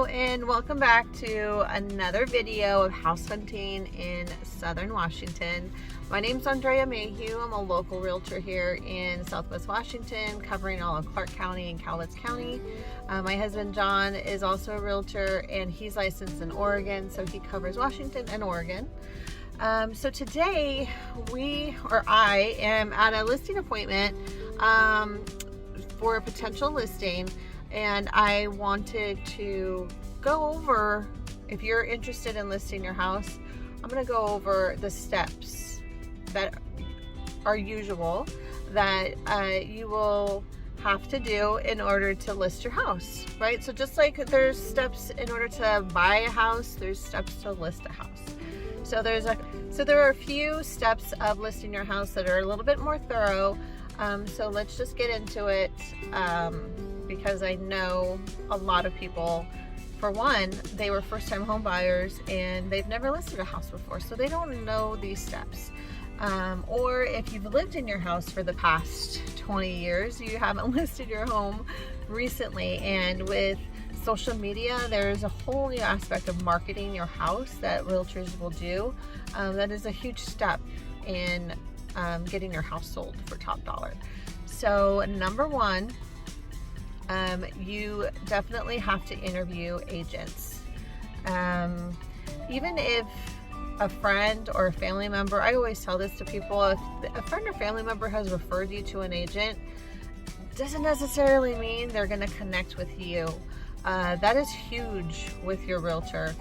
And welcome back to another video of house hunting in Southern Washington. My name's Andrea Mayhew. I'm a local realtor here in Southwest Washington, covering all of Clark County and Cowlitz County. My husband John is also a realtor, and he's licensed in Oregon, so he covers Washington and Oregon. So today I am at a listing appointment for a potential listing, and I wanted to go over, if you're interested in listing your house, I'm going to go over the steps that are usual that you will have to do in order to list your house, right? So just like there's steps in order to buy a house, there's steps to list a house. So there are a few steps of listing your house that are a little bit more thorough. So let's just get into it, because I know a lot of people, for one, they were first-time home buyers and they've never listed a house before, so they don't know these steps. Or if you've lived in your house for the past 20 years, you haven't listed your home recently, and with social media, there's a whole new aspect of marketing your house that realtors will do. That is a huge step in getting your house sold for top dollar. So number one, you definitely have to interview agents. Even if a friend or a family member, I always tell this to people, if a friend or family member has referred you to an agent, doesn't necessarily mean they're going to connect with you. That is huge with your realtor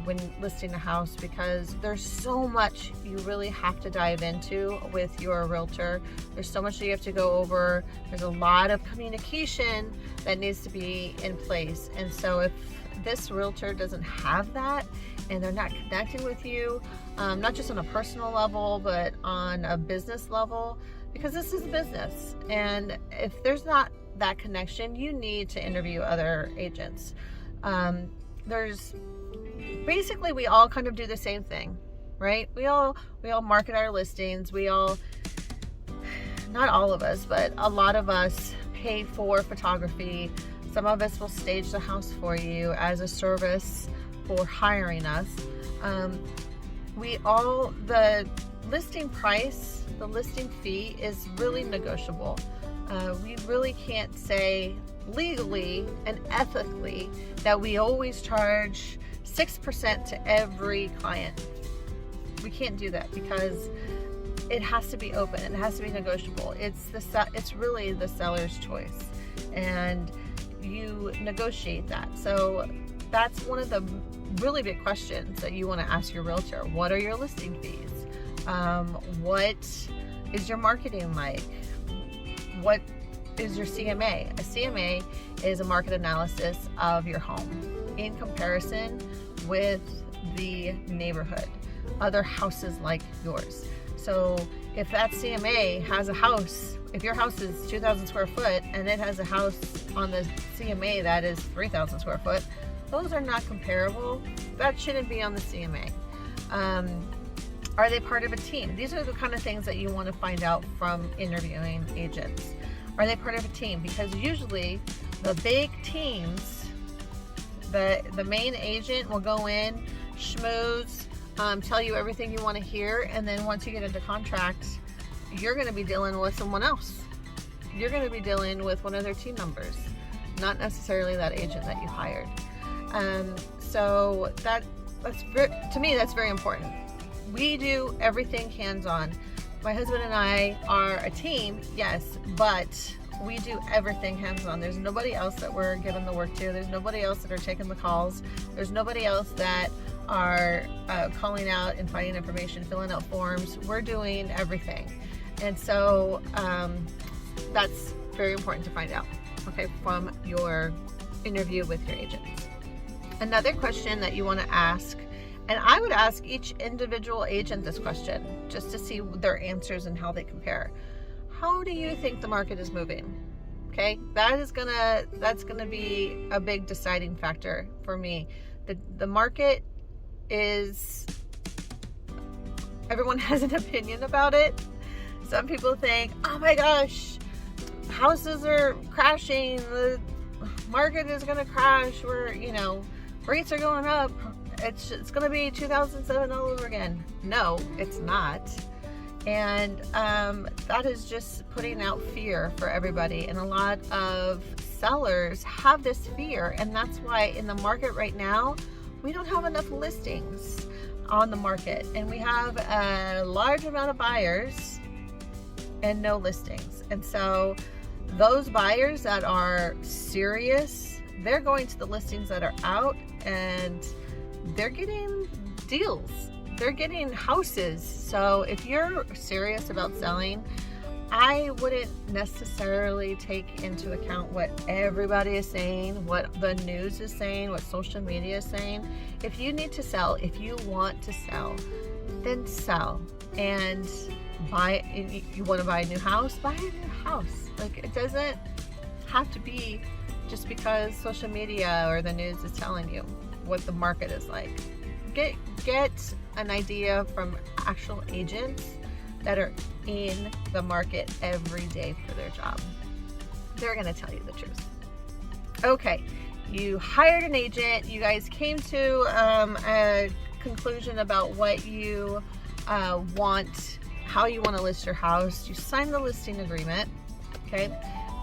when listing a house, because there's so much you really have to dive into with your realtor. There's so much that you have to go over. There's a lot of communication that needs to be in place. And so if this realtor doesn't have that and they're not connecting with you, not just on a personal level, but on a business level, because this is business. And if there's not that connection, you need to interview other agents. Basically, we all kind of do the same thing, right? We all market our listings. Not all of us, but a lot of us pay for photography. Some of us will stage the house for you as a service for hiring us. The listing price, the listing fee is really negotiable. We really can't say legally and ethically that we always charge 6% to every client. We can't do that, because it has to be open. It has to be negotiable. It's really the seller's choice, and you negotiate that. So that's one of the really big questions that you want to ask your realtor. What are your listing fees? What is your marketing like? What is your CMA? A CMA is a market analysis of your home in comparison with the neighborhood, other houses like yours. So if that CMA has a house, if your house is 2,000 square foot and it has a house on the CMA that is 3,000 square foot, those are not comparable. That shouldn't be on the CMA. Are they part of a team? These are the kind of things that you want to find out from interviewing agents. Are they part of a team? Because usually the big teams, the main agent will go in, schmooze, tell you everything you want to hear, and then once you get into contract, you're going to be dealing with someone else. You're going to be dealing with one of their team members, not necessarily that agent that you hired. So to me, that's very important. We do everything hands-on. My husband and I are a team, yes, but we do everything hands-on. There's nobody else that we're giving the work to. There's nobody else that are taking the calls. There's nobody else that are calling out and finding information, filling out forms. We're doing everything. And so that's very important to find out, okay, from your interview with your agent. Another question that you want to ask, and I would ask each individual agent this question just to see their answers and how they compare. How do you think the market is moving? Okay, that's gonna be a big deciding factor for me. The market is, everyone has an opinion about it. Some people think, oh my gosh, houses are crashing, market is going to crash. Rates are going up. It's going to be 2007 all over again. No, it's not. And that is just putting out fear for everybody. And a lot of sellers have this fear. And that's why in the market right now, we don't have enough listings on the market. And we have a large amount of buyers and no listings. And so those buyers that are serious, they're going to the listings that are out and they're getting deals. They're getting houses. So if you're serious about selling, I wouldn't necessarily take into account what everybody is saying, what the news is saying, what social media is saying. If you need to sell, if you want to sell, then sell. And you want to buy a new house, buy a new house. Like, it doesn't have to be just because social media or the news is telling you what the market is like. Get an idea from actual agents that are in the market every day for their job. They're going to tell you the truth. Okay, you hired an agent. You guys came to a conclusion about what you want, how you want to list your house. You sign the listing agreement. Okay,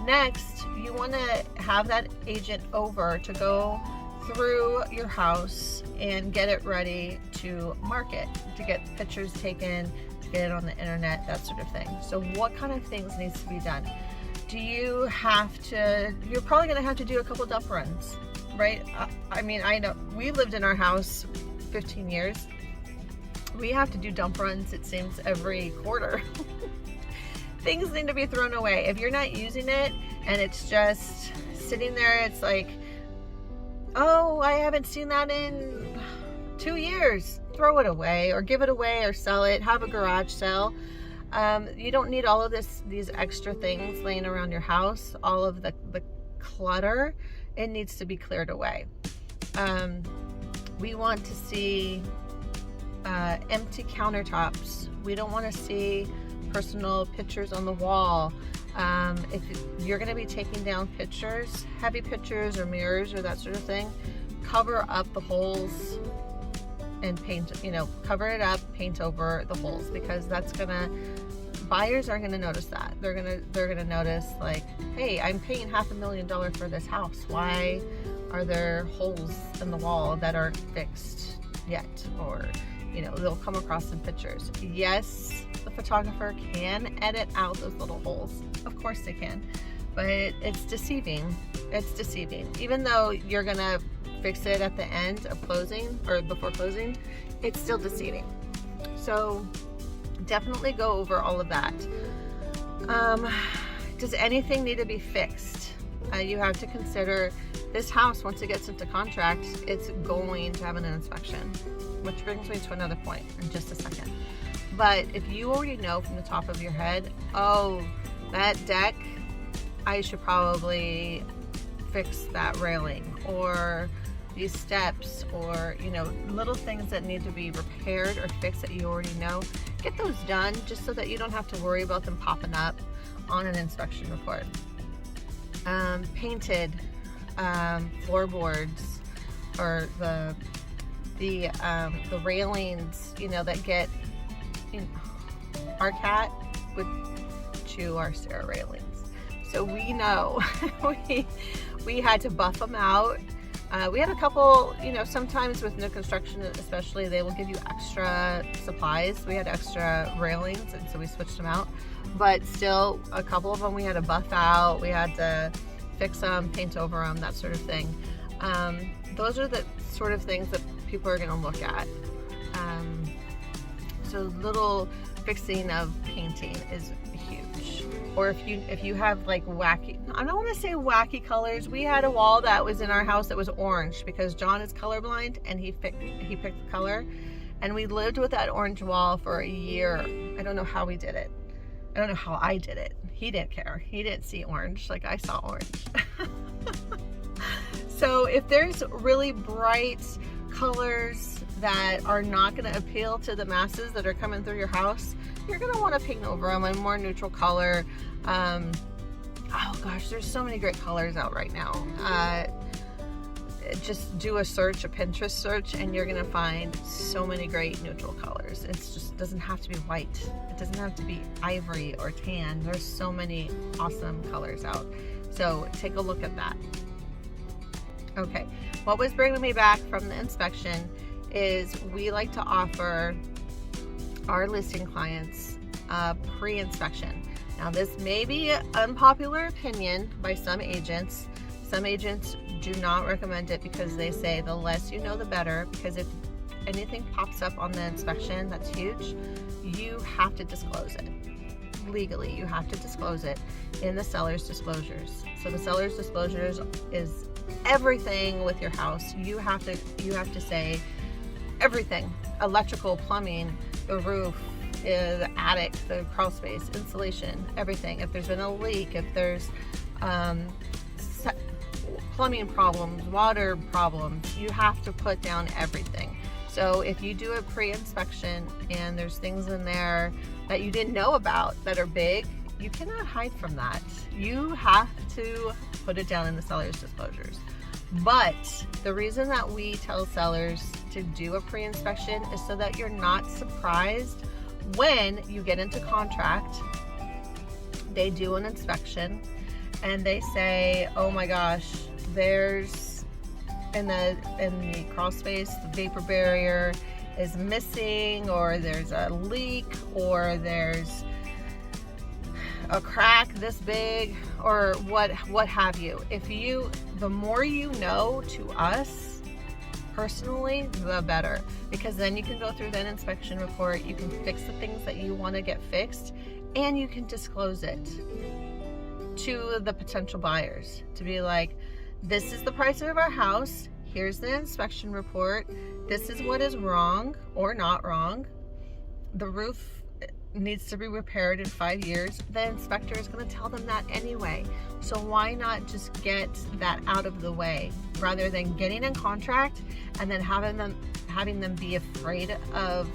next you want to have that agent over to go through your house and get it ready to market, to get pictures taken, to get it on the internet, that sort of thing. So what kind of things needs to be done? You're probably going to have to do a couple dump runs, right? I know we lived in our house 15 years. We have to do dump runs, it seems, every quarter. Things need to be thrown away. If you're not using it and it's just sitting there, it's like, oh, I haven't seen that in 2 years. Throw it away or give it away or sell it. Have a garage sale. You don't need all of these extra things laying around your house. All of the clutter, it needs to be cleared away. We want to see empty countertops. We don't want to see personal pictures on the wall. If you're going to be taking down pictures, heavy pictures or mirrors or that sort of thing, cover up the holes and paint, cover it up, paint over the holes, because buyers are going to notice that. They're going to notice, like, hey, I'm paying $500,000 for this house. Why are there holes in the wall that aren't fixed yet? Or, they'll come across some pictures. Yes, the photographer can edit out those little holes. Of course they can, but it's deceiving. It's deceiving. Even though you're gonna fix it at the end of closing or before closing, it's still deceiving. So definitely go over all of that. Does anything need to be fixed? You have to consider this house, once it gets into contract, it's going to have an inspection, which brings me to another point in just a second. But if you already know from the top of your head, oh, that deck, I should probably fix that railing, or these steps, or little things that need to be repaired or fixed that you already know, get those done, just so that you don't have to worry about them popping up on an inspection report. Painted floorboards, or the railings, that get, our cat would chew our stair railings. So we know we had to buff them out. We had a couple, sometimes with new construction especially, they will give you extra supplies. We had extra railings, and so we switched them out. But still, a couple of them we had to buff out. We had to fix them, paint over them, that sort of thing. Those are the sort of things that people are going to look at. So little fixing of painting is huge. Or if you have like wacky, I don't want to say wacky colors. We had a wall that was in our house that was orange because John is colorblind, and he picked the color, and we lived with that orange wall for a year. I don't know how we did it. I don't know how I did it. He didn't care. He didn't see orange like I saw orange. So if there's really bright colors that are not going to appeal to the masses that are coming through your house, you're going to want to paint over them a more neutral color. oh gosh, there's so many great colors out right now. Just do a search, a Pinterest search, and you're gonna find so many great neutral colors. It just doesn't have to be white. It doesn't have to be ivory or tan. There's so many awesome colors out. So take a look at that. Okay, what was bringing me back from the inspection is we like to offer our listing clients a pre-inspection. Now this may be an unpopular opinion by some agents. Some agents do not recommend it because they say the less you know the better, because if anything pops up on the inspection that's huge, you have to disclose it. Legally, you have to disclose it in the seller's disclosures. So the seller's disclosures is everything with your house. You have to say everything: electrical, plumbing, the roof, the attic, the crawl space, insulation, everything. If there's been a leak, if there's plumbing problems, water problems, you have to put down everything. So if you do a pre-inspection and there's things in there that you didn't know about that are big, you cannot hide from that. You have to put it down in the seller's disclosures. But the reason that we tell sellers to do a pre-inspection is so that you're not surprised when you get into contract. They do an inspection and they say, oh my gosh, there's in the crawl space, the vapor barrier is missing, or there's a leak, or there's a crack this big, or what have you. The more you know to us personally, the better, because then you can go through that inspection report, you can fix the things that you want to get fixed, and you can disclose it to the potential buyers to be like, this is the price of our house, here's the inspection report, this is what is wrong or not wrong, the roof needs to be repaired in 5 years. The inspector is going to tell them that anyway, so why not just get that out of the way rather than getting in contract and then having them be afraid of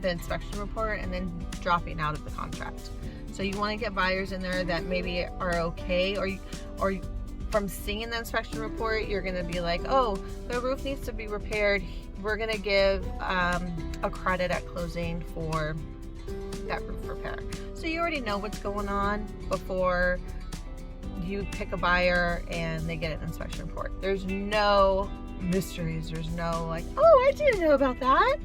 the inspection report and then dropping out of the contract. So you want to get buyers in there that maybe are okay, or from seeing the inspection report, you're going to be like, oh, the roof needs to be repaired. We're going to give a credit at closing for that roof repair. So you already know what's going on before you pick a buyer and they get an inspection report. There's no mysteries. There's no like, oh, I didn't know about that.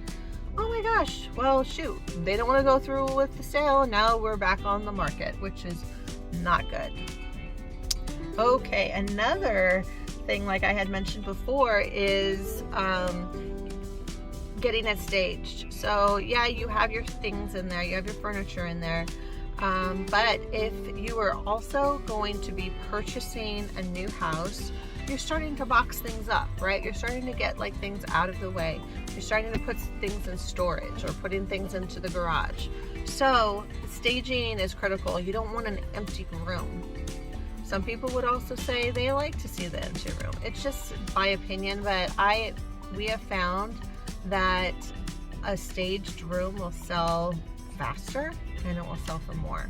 Oh my gosh, well shoot, they don't want to go through with the sale, and now we're back on the market, which is not good. Okay, another thing, like I had mentioned before, is getting it staged. So yeah, you have your things in there, you have your furniture in there, but if you are also going to be purchasing a new house, you're starting to box things up, right? You're starting to get like things out of the way. You're starting to put things in storage or putting things into the garage. So staging is critical. You don't want an empty room. Some people would also say they like to see the empty room. It's just my opinion, but we have found that a staged room will sell faster and it will sell for more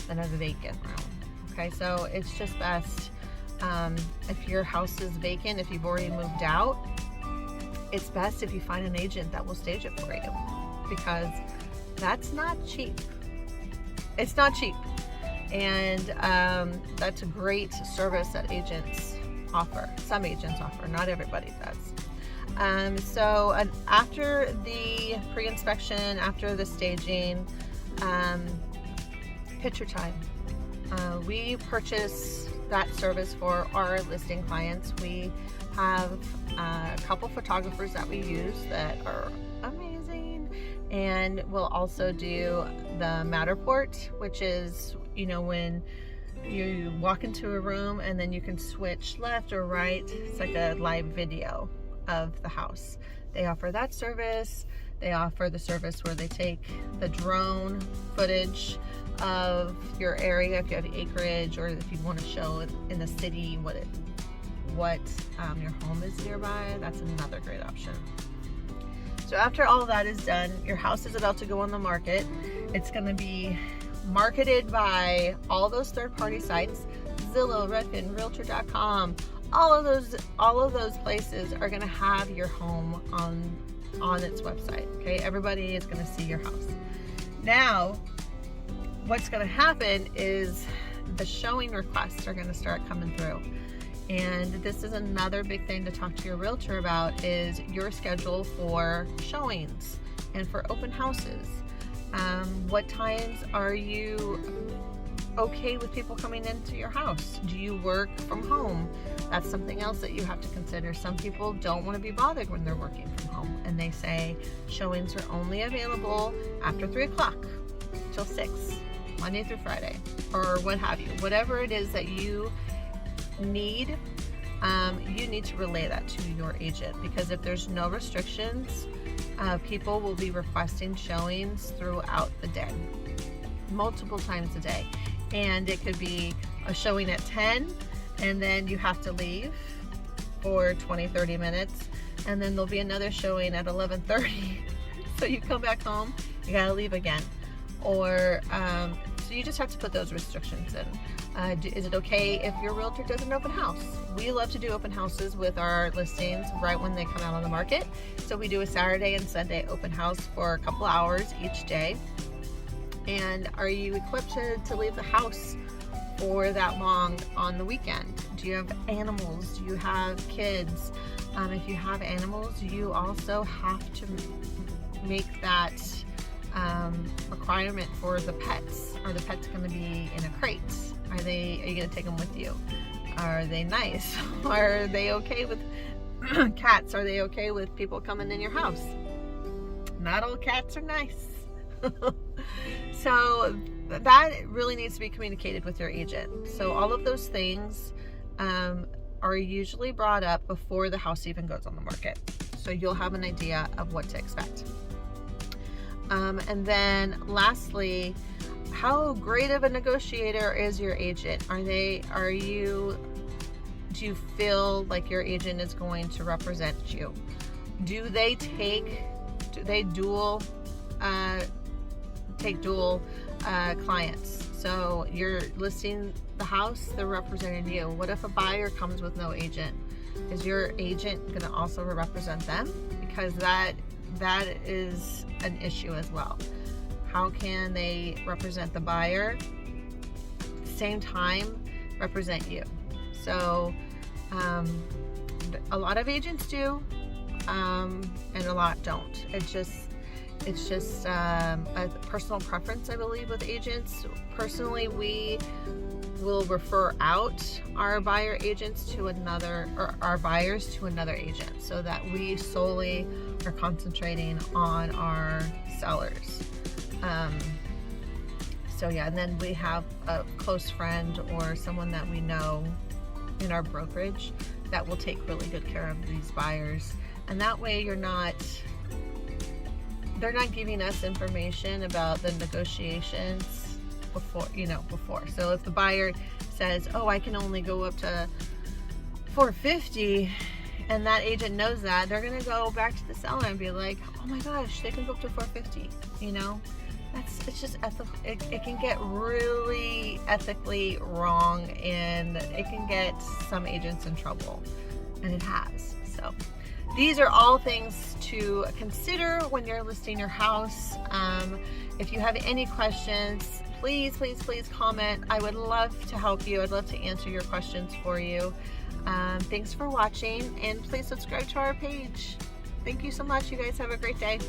than a vacant room. Okay, so it's just best, if your house is vacant, if you've already moved out, it's best if you find an agent that will stage it for you, because that's not cheap. It's not cheap. And that's a great service that agents offer. Some agents offer, not everybody does. So after the pre-inspection, after the staging, picture time. We purchase that service for our listing clients. We have a couple photographers that we use that are amazing, and we'll also do the Matterport, which is, you know, when you walk into a room and then you can switch left or right. It's like a live video of the house. They offer that service. They offer the service where they take the drone footage of your area, if you have acreage, or if you want to show in the city what your home is nearby. That's another great option. So after all that is done, your house is about to go on the market. It's going to be marketed by all those third-party sites: Zillow, Redfin, realtor.com, all of those places are going to have your home on its website. Okay, everybody is going to see your house. Now, what's going to happen is the showing requests are going to start coming through. And this is another big thing to talk to your realtor about, is your schedule for showings and for open houses. What times are you okay with people coming into your house? Do you work from home? That's something else that you have to consider. Some people don't want to be bothered when they're working from home, and they say showings are only available after 3 o'clock till 6, Monday through Friday, or what have you. Whatever it is that you need to relay that to your agent, because if there's no restrictions, people will be requesting showings throughout the day, multiple times a day. And it could be a showing at 10, and then you have to leave for 20-30 minutes, and then there'll be another showing at 11:30. So you come back home, you gotta leave again. Or so you just have to put those restrictions in. Is it okay if your realtor does an open house? We love to do open houses with our listings right when they come out on the market. So we do a Saturday and Sunday open house for a couple hours each day. And are you equipped to leave the house for that long on the weekend? Do you have animals? Do you have kids? If you have animals, you also have to make that requirement for the pets. Are the pets going to be in a crate? Are you going to take them with you? Are they nice? Are they okay with cats? Are they okay with people coming in your house? Not all cats are nice. So that really needs to be communicated with your agent. So all of those things are usually brought up before the house even goes on the market. So you'll have an idea of what to expect. And then lastly, how great of a negotiator is your agent? Do you feel like your agent is going to represent you? Do they take dual clients? So you're listing the house, they're representing you. What if a buyer comes with no agent? Is your agent going to also represent them? Because that is an issue as well. How can they represent the buyer, same time represent you? So a lot of agents do, and a lot don't. It's just a personal preference, I believe, with agents. Personally, we will refer out our buyer agents to another, or our buyers to another agent, so that we solely are concentrating on our sellers. So yeah, and then we have a close friend or someone that we know in our brokerage that will take really good care of these buyers, and that way they're not giving us information about the negotiations before. So if the buyer says, oh, I can only go up to $450, and that agent knows that, they're gonna go back to the seller and be like, oh my gosh, they can go up to $450. It's just ethical. It can get really ethically wrong, and it can get some agents in trouble, and it has. So these are all things to consider when you're listing your house. If you have any questions, please comment. I would love to help you. I'd love to answer your questions for you. Thanks for watching, and please subscribe to our page. Thank you so much. You guys have a great day.